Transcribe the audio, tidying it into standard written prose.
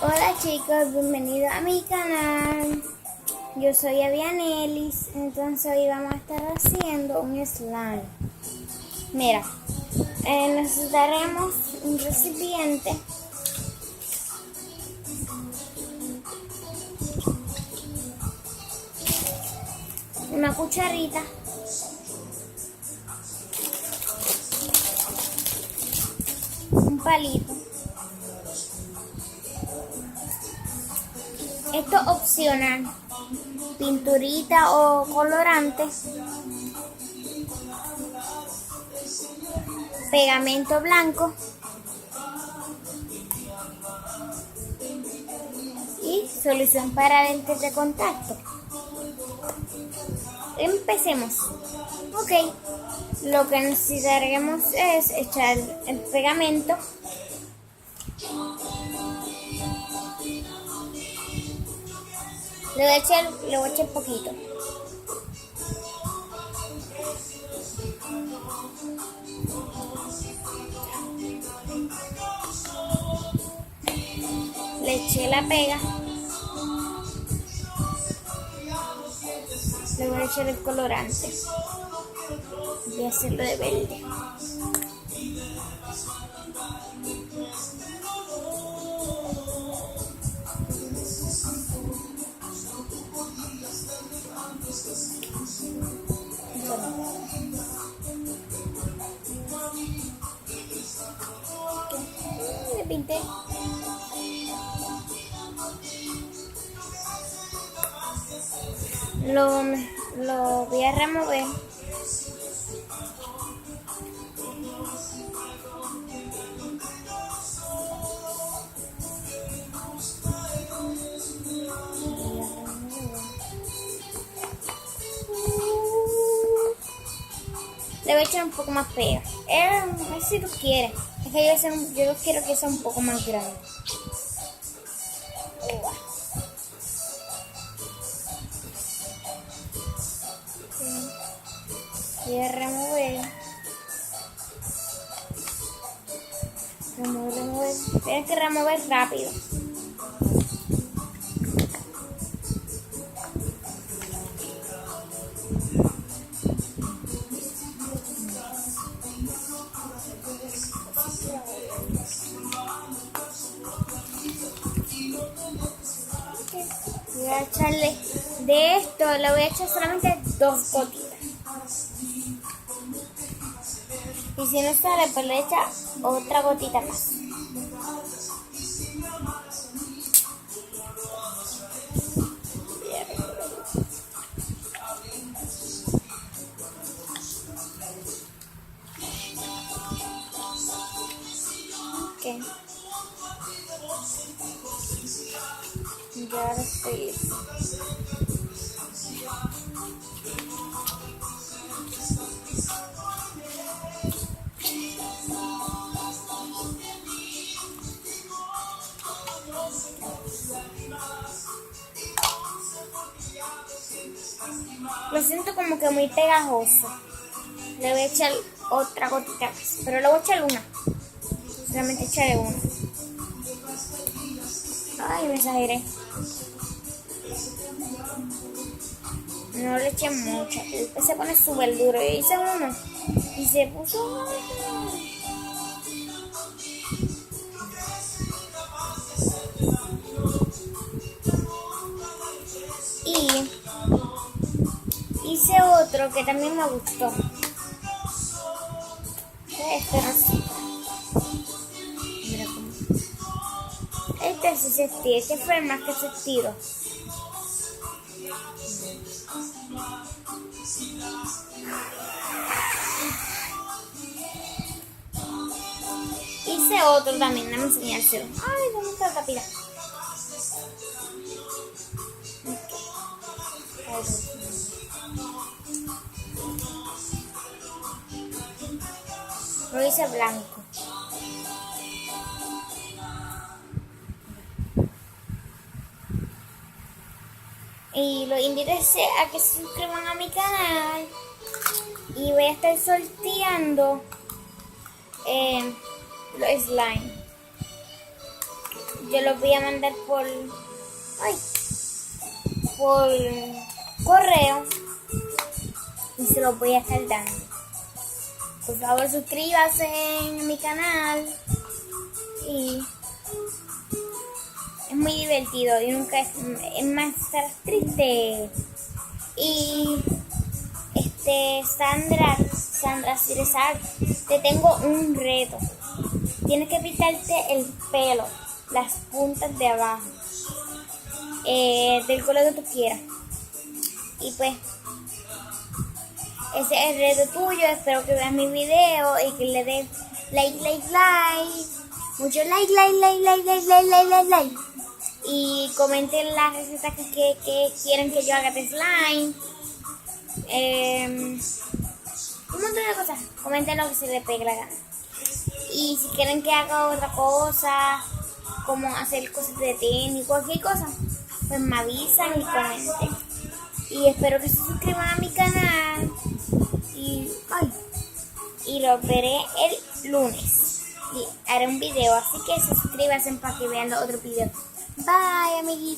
Hola chicos, bienvenidos a mi canal. Yo soy Avianelis, entonces hoy vamos a estar haciendo un slime. Mira, necesitaremos un recipiente, una cucharita, un palito. Esto es opcional, pinturita o colorante, pegamento blanco y solución para lentes de contacto. Empecemos. Ok, lo que necesitaremos es echar el pegamento, le voy a echar poquito. Le eché la pega. Le voy a echar el colorante. Voy a hacerlo de verde. Le pinté. Lo voy a remover. Le voy a echar un poco más pega. Si tú quieres. Es que yo quiero que sea un poco más grande. Voy a remover. Remover. Tienes que remover rápido. Voy a echarle de esto, le voy a echar solamente 2 gotitas. Y si no sale, pues le echa otra gotita más. Ok. Ya ahora estoy. Lo siento como que muy pegajoso. Le voy a echar otra gotita más, pero le voy a echar una. Solamente echaré una. Ay, me exageré. No le eché mucho. Después se pone súper duro. Yo hice uno y se puso. Y hice otro que también me gustó. Este rosita. Mira cómo. Este sí se estira. Este fue el más que se estiró. Hice otro también, déjame enseñárselo. Ay, ¿dónde está la pila? Lo hice blanco. Y los invito a que se suscriban a mi canal. Y voy a estar sorteando los slime. yo los voy a mandar por correo y se los voy a estar dando. Por favor, suscríbase a mi canal y es muy divertido y nunca es más estar triste. Y Sandra Ciresar, te tengo un reto. Tienes que pintarte el pelo, las puntas de abajo, del color que tú quieras. Y pues, ese es el reto tuyo. Espero que veas mi video y que le des like. Mucho like. Y comenten las recetas que quieren que yo haga de slime. Un montón de cosas. Comenten lo que se les pegue la gana. Y si quieren que haga otra cosa, como hacer cosas de tenis, cualquier cosa, pues me avisan y comenten. Y espero que se suscriban a mi canal. Y lo veré el lunes. Y haré un video, así que suscríbanse para que vean los otros videos. Bye, amiguitos.